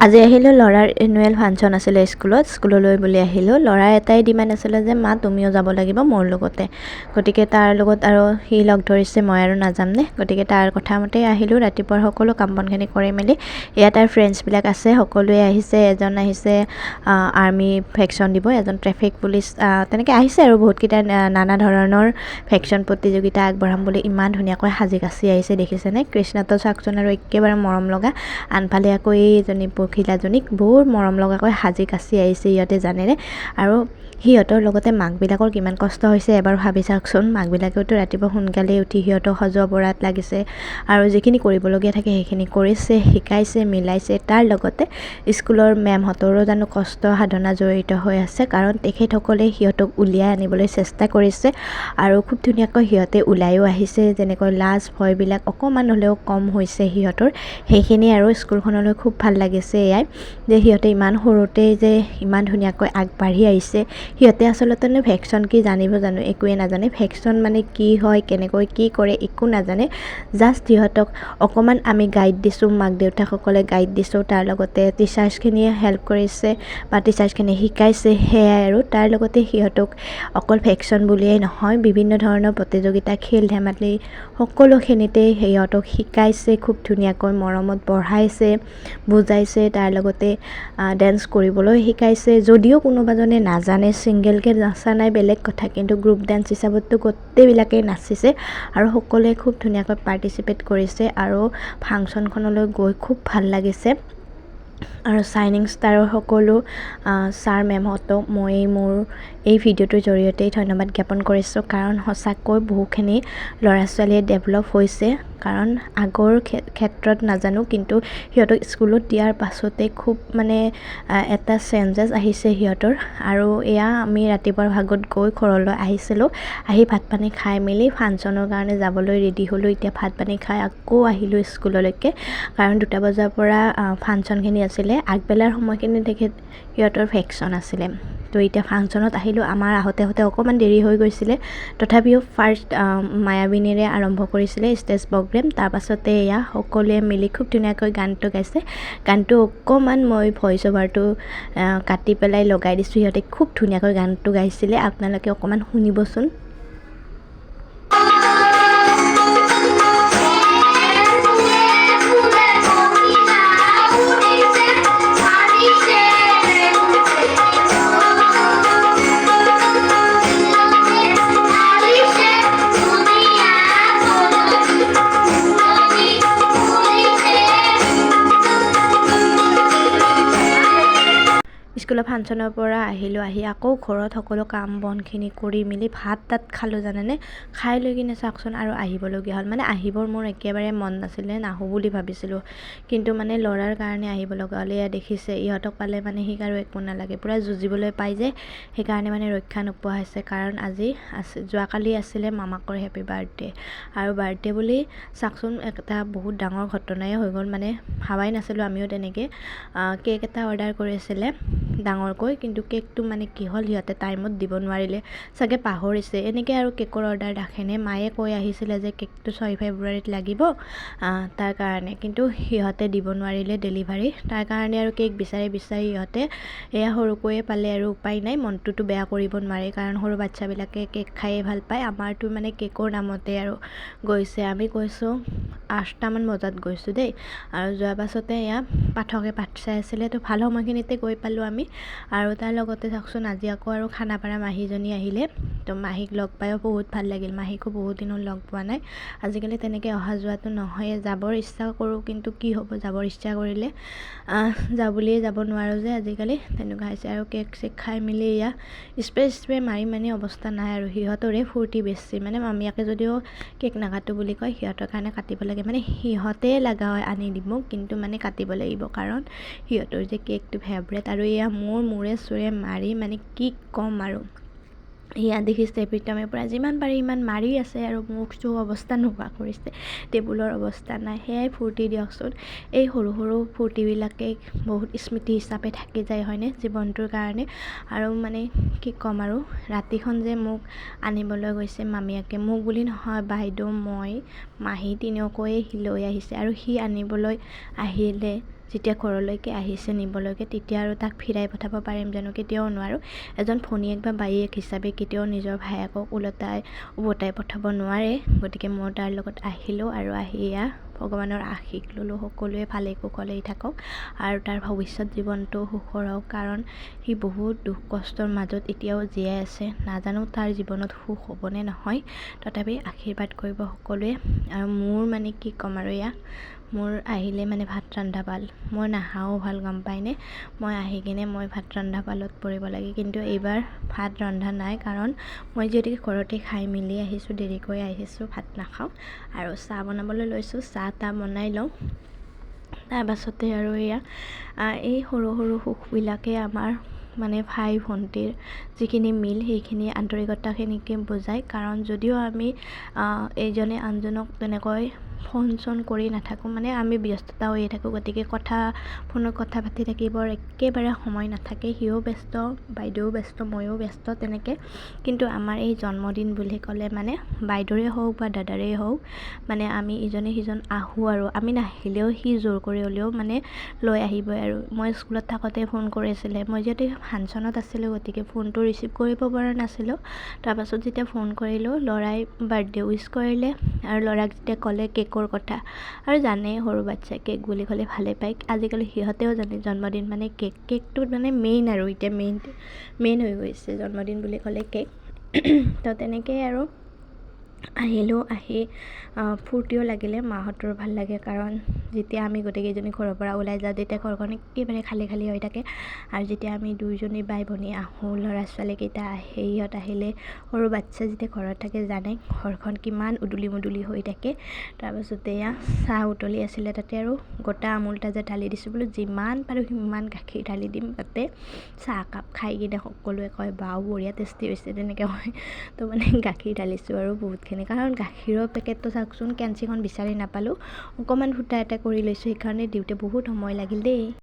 আজি আহিলোঁ ল'ৰাৰ এনুৱেল ফাংচন আছিলে স্কুললৈ বুলি আহিলোঁ। ল'ৰাৰ এটাই ডিমাণ্ড আছিলে যে মা তুমিও যাব লাগিব মোৰ লগতে, গতিকে তাৰ লগত আৰু সি লগ ধৰিছে, মই আৰু নাযামনে, গতিকে তাৰ কথা মতেই আহিলোঁ। ৰাতিপুৱাৰ সকলো কাম বনখিনি কৰি মেলি ইয়াত তাৰ ফ্ৰেণ্ডছবিলাক আছে, সকলোৱে আহিছে। এজন আহিছে আৰ্মি ভেকশ্যন দিব, এজন ট্ৰেফিক পুলিচ, তেনেকৈ আহিছে আৰু বহুতকেইটা নানা ধৰণৰ ভেকশ্যন প্ৰতিযোগিতা আগবঢ়াম বুলি ইমান ধুনীয়াকৈ সাজি কাচি আহিছে, দেখিছেনে? কৃষ্ণাটো চাওকচোন আৰু একেবাৰে মৰম লগা। আনফালে আকৌ এইজনী পখিলাজনীক বহুত মৰম লগাকৈ সাজি কাচি আহিছে সিহঁতে, জানেনে? আৰু সিহঁতৰ লগতে মাকবিলাকৰ কিমান কষ্ট হৈছে এবাৰ ভাবি চাওকচোন। মাকবিলাকেওতো ৰাতিপুৱা সোনকালে উঠি সিহঁতক সজোৱা বৰাত লাগিছে আৰু যিখিনি কৰিবলগীয়া থাকে সেইখিনি কৰিছে, শিকাইছে, মিলাইছে। তাৰ লগতে স্কুলৰ মেমহঁতৰো জানো কষ্ট সাধনা জড়িত হৈ আছে, কাৰণ তেখেতসকলে সিহঁতক উলিয়াই আনিবলৈ চেষ্টা কৰিছে আৰু খুব ধুনীয়াকৈ সিহঁতে ওলাইও আহিছে। যেনেকৈ লাজ ভয়বিলাক অকণমান হ'লেও কম হৈছে সিহঁতৰ, সেইখিনি আৰু স্কুলখনলৈ খুব ভাল লাগিছে। এয়াই যে সিহঁতে ইমান সৰুতেই যে ইমান ধুনীয়াকৈ আগবাঢ়ি আহিছে। সিহঁতে আচলতেনো ভেকশ্যন কি জানিব জানো? একোৱে নাজানে। ভেকশ্যন মানে কি হয়, কেনেকৈ কি কৰে একো নাজানে। জাষ্ট সিহঁতক অকণমান আমি গাইড দিছোঁ, মাক দেউতাকসকলে গাইড দিছোঁ, তাৰ লগতে টিচাৰ্ছখিনিয়ে হেল্প কৰিছে বা টিচাৰ্ছখিনিয়ে শিকাইছে, সেয়াই আৰু। তাৰ লগতে সিহঁতক অকল ভেকশ্যন বুলিয়েই নহয়, বিভিন্ন ধৰণৰ প্ৰতিযোগিতা, খেল ধেমালি সকলোখিনিতেই সিহঁতক শিকাইছে, খুব ধুনীয়াকৈ মৰমত পঢ়াইছে, বুজাইছে। তাৰ লগতে ডেন্স কৰিবলৈ শিকাইছে। যদিও কোনোবাজনে নাজানে, ছিংগেলকৈ নাচা নাই বেলেগ কথা, কিন্তু গ্ৰুপ ডেন্স হিচাপততো গোটেইবিলাকেই নাচিছে আৰু সকলোৱে খুব ধুনীয়াকৈ পাৰ্টিচিপেট কৰিছে আৰু ফাংচনখনলৈ গৈ খুব ভাল লাগিছে। আৰু শ্বাইনিং ষ্টাৰৰ সকলো ছাৰ মেমহঁতক মই মোৰ এই ভিডিঅ'টোৰ জৰিয়তেই ধন্যবাদ জ্ঞাপন কৰিছোঁ, কাৰণ সঁচাকৈ বহুখিনি ল'ৰা ছোৱালীয়ে ডেভেলপ হৈছে। কাৰণ আগৰ ক্ষেত্ৰত নাজানো, কিন্তু সিহঁতক স্কুলত দিয়াৰ পাছতে খুব মানে এটা চেঞ্জেছ আহিছে সিহঁতৰ। আৰু এয়া আমি ৰাতিপুৱাৰ ভাগত গৈ ঘৰলৈ আহিছিলোঁ, আহি ভাত পানী খাই মেলি ফাংচনৰ কাৰণে যাবলৈ ৰেডি হ'লোঁ। এতিয়া ভাত পানী খাই আকৌ আহিলোঁ স্কুললৈকে, কাৰণ 2টা বজাৰ পৰা ফাংচনখিনি আছিলে। আগবেলাৰ সময়খিনি সিহঁতৰ ভেকশ্যন আছিলে। তো এতিয়া ফাংচনত আহিলোঁ। আমাৰ আহোঁতে অকণমান দেৰি হৈ গৈছিলে, তথাপিও ফাৰ্ষ্ট মায়াবিনীৰে আৰম্ভ কৰিছিলে ষ্টেজ প্ৰগ্ৰেম। তাৰপাছতে এয়া সকলোৱে মিলি খুব ধুনীয়াকৈ গানটো গাইছে। গানটো অকণমান মই ভইচ অভাৰটো কাটি পেলাই লগাই দিছোঁ, সিহঁতে খুব ধুনীয়াকৈ গানটো গাইছিলে। আপোনালোকে অকণমান শুনিবচোন। স্কুলৰ ফাংচনৰ পৰা আহিলোঁ, আহি আকৌ ঘৰত সকলো কাম বনখিনি কৰি মেলি ভাত তাত খালোঁ, জানেনে? খাই লৈ কিনে চাওকচোন আৰু আহিবলগীয়া হ'ল। মানে আহিবৰ মোৰ একেবাৰে মন নাছিলে, নাহোঁ বুলি ভাবিছিলোঁ, কিন্তু মানে ল'ৰাৰ কাৰণে আহিব লগা হ'লে। এয়া দেখিছে, ইহঁতক পালে মানে সি আৰু একো নালাগে, পূৰা যুঁজিবলৈ পাই যে, সেইকাৰণে মানে ৰক্ষা নোপোৱা হৈছে। কাৰণ আজি যোৱাকালি আছিলে মামাকৰ হেপী বাৰ্থডে, আৰু বাৰ্থডে বুলি চাওকচোন এটা বহুত ডাঙৰ ঘটনাই হৈ গ'ল। মানে ভাবাই নাছিলোঁ আমিও তেনেকৈ। কেক এটা অৰ্ডাৰ কৰিছিলে ডাঙৰকৈ, কিন্তু কেকটো মানে কি হ'ল, সিহঁতে টাইমত দিব নোৱাৰিলে, চাগে পাহৰিছে। এনেকৈ আৰু কেকৰ অৰ্ডাৰ ৰাখেনে? মায়ে কৈ আহিছিলে যে কেকটো 6 ফেব্ৰুৱাৰীত লাগিব, তাৰ কাৰণে, কিন্তু সিহঁতে দিব নোৱাৰিলে ডেলিভাৰী। তাৰ কাৰণে আৰু কেক বিচাৰি সিহঁতে এয়া সৰুকৈয়ে পালে আৰু উপায় নাই, মনটোতো বেয়া কৰিব নোৱাৰে, কাৰণ সৰু বাচ্ছাবিলাকে কেক খায়েই ভাল পায়। আমাৰতো মানে কেকৰ নামতে আৰু গৈছে। আমি গৈছোঁ 8টামান বজাত গৈছোঁ দেই, আৰু যোৱাৰ পাছতে এয়া পাঠকে পাঠ চাই আছিলে, তো ভাল সময়খিনিতে গৈ পালোঁ আমি। আৰু তাৰ লগতে চাওকচোন আজি আকৌ আৰু খানাপাৰা মাহীজনী আহিলে, তো মাহীক লগ পায়ো বহুত ভাল লাগিল। মাহীকো বহুত দিন লগ পোৱা নাই, আজিকালি তেনেকৈ অহা যোৱাটো নহয়ে। যাবৰ ইচ্ছা কৰোঁ, কিন্তু কি হ'ব, যাবৰ ইচ্ছা কৰিলে বুলিয়ে যাব নোৱাৰোঁ যে আজিকালি, তেনেকুৱা হৈছে। আৰু কেক চেক খাই মেলি এয়া স্প্ৰে মাৰি অৱস্থা নাই আৰু। সিহঁতৰে ফূৰ্তি বেছি, মানে মামীয়াকে যদিও কেক নাকাটো বুলি কয়, সিহঁতৰ কাৰণে কাটিব লাগে। মানে সিহঁতে লগা হয় আনি দিব, কিন্তু মানে কাটিব লাগিব, কাৰণ সিহঁতৰ যে কেকটো ফেভৰেট। আৰু এয়া মূৰে চূৰে মাৰি মানে কি ক'ম আৰু। এয়া দেখিছে, প্ৰীতমে পৰা যিমান পাৰি ইমান মাৰি আছে আৰু মুখ চুখ অৱস্থা নোহোৱা কৰিছে, টেবুলৰ অৱস্থা নাই। সেয়াই ফূৰ্তি দিয়কচোন। এই সৰু সৰু ফূৰ্তিবিলাকে বহুত স্মৃতি হিচাপে থাকি যায়, হয়নে, জীৱনটোৰ কাৰণে। আৰু মানে কি ক'ম আৰু, ৰাতিখন যে মোক আনিবলৈ গৈছে মামীয়াকে, মোক বুলি নহয়, বাইদেউ, মই, মাহী তিনিওকৈয়ে লৈ আহিছে। আৰু সি আনিবলৈ আহিলে যেতিয়া ঘৰলৈকে আহিছে নিবলৈকে তেতিয়া আৰু তাক ফিৰাই পঠাব পাৰিম জানো? কেতিয়াও নোৱাৰোঁ। এজন ভনীয়েক বা বায়েক হিচাপে কেতিয়াও নিজৰ ভায়েকক উভতাই পঠাব নোৱাৰে। গতিকে মই তাৰ লগত আহিলোঁ আৰু আহি এয়া ভগৱানৰ আশীষ ল'লোঁ সকলোৱে ভালে কুশলেই থাকক আৰু তাৰ ভৱিষ্যত জীৱনটো সুখৰ হওক, কাৰণ সি বহুত দুখ কষ্টৰ মাজত এতিয়াও জীয়াই আছে। নাজানো তাৰ জীৱনত সুখ হ'বনে নহয়, তথাপি আশীৰ্বাদ কৰিব সকলোৱে। আৰু মোৰ মানে কি ক'ম আৰু এয়া মোৰ আহিলে মানে ভাত ৰন্ধা পাল, মই নাখাওঁ ভাল গম পায়নে? মই আহি কিনে মই ভাত ৰন্ধা পালত পৰিব লাগে, কিন্তু এইবাৰ ভাত ৰন্ধা নাই, কাৰণ মই যিহেতুকে ঘৰতে খাই মেলি আহিছোঁ, দেৰিকৈ আহিছোঁ, ভাত নাখাওঁ আৰু চাহ বনাবলৈ লৈছোঁ। চাহ তাহ বনাই লওঁ, তাৰপাছতে আৰু এয়া এই সৰু সৰু সুখবিলাকে আমাৰ মানে ভাই ভণ্টিৰ যিখিনি মিল সেইখিনি আন্তৰিকতাখিনিকে বুজায়। কাৰণ যদিও আমি এইজনে আনজনক তেনেকৈ ফোন চোন কৰি নাথাকোঁ, মানে আমি ব্যস্ততা হৈয়ে থাকোঁ, গতিকে ফোনত কথা পাতি থাকিবৰ একেবাৰে সময় নাথাকে। সিও ব্যস্ত, বাইদেউও ব্যস্ত, ময়ো ব্যস্ত তেনেকৈ। কিন্তু আমাৰ এই জন্মদিন বুলি ক'লে মানে বাইদেউৰে হওক বা দাদাৰে হওক, মানে আমি ইজনে সিজন আহোঁ আৰু আমি নাহিলেও সি জোৰ কৰি হ'লেও মানে লৈ আহিবই। আৰু মই স্কুলত থাকোঁতে ফোন কৰিছিলে, মই যিহেতু ফাংচনত আছিলোঁ গতিকে ফোনটো ৰিচিভ কৰিব পৰা নাছিলোঁ। তাৰপাছত যেতিয়া ফোন কৰিলোঁ, ল'ৰাই বাৰ্থডে উইচ কৰিলে আৰু ল'ৰাক যেতিয়া ক'লে কেকৰ কথা, আৰু জানেই সৰু বাচ্ছাই কেক বুলি ক'লে ভালে পায়। আজিকালি সিহঁতেও জানে জন্মদিন মানে কেকটো মানে মেইন, আৰু এতিয়া মেইন হৈ গৈছে জন্মদিন বুলি ক'লে কেক। তো তেনেকেই আৰু আহিলোঁ, আহি ফূৰ্তিও লাগিলে, মাহঁতৰো ভাল লাগে, কাৰণ যেতিয়া আমি গোটেইকেইজনী ঘৰৰ পৰা ওলাই যাওঁ তেতিয়া ঘৰখন একেবাৰে খালী খালী হৈ থাকে। আৰু যেতিয়া আমি দুয়োজনী বাই ভনী আহোঁ, ল'ৰা ছোৱালীকেইটা আহে, সিহঁত আহিলে, সৰু বাচ্ছা যেতিয়া ঘৰত থাকে জানে ঘৰখন কিমান উদুলি মুদুলি হৈ থাকে। তাৰপাছতে এয়া চাহ উতলি আছিলে, তাতে আৰু গোটা আমুল তাজা ঢালি দিছোঁ, বোলো যিমান পাৰোঁ সিমান গাখীৰ ঢালি দিম, তাতে চাহকাপ খাই কিনে সকলোৱে কয় বাও বঢ়িয়া টেষ্টি হৈছে তেনেকৈ কয়। তো মানে গাখীৰ ঢালিছোঁ আৰু বহুতখিনি, কাৰণ গাখীৰৰ পেকেটটো চাওকচোন কেঞ্চিখন বিচাৰি নাপালোঁ, অকণমান ফুটা এটা কৰি লৈছোঁ, সেইকাৰণে দিওঁতে বহুত সময় লাগিল দেই।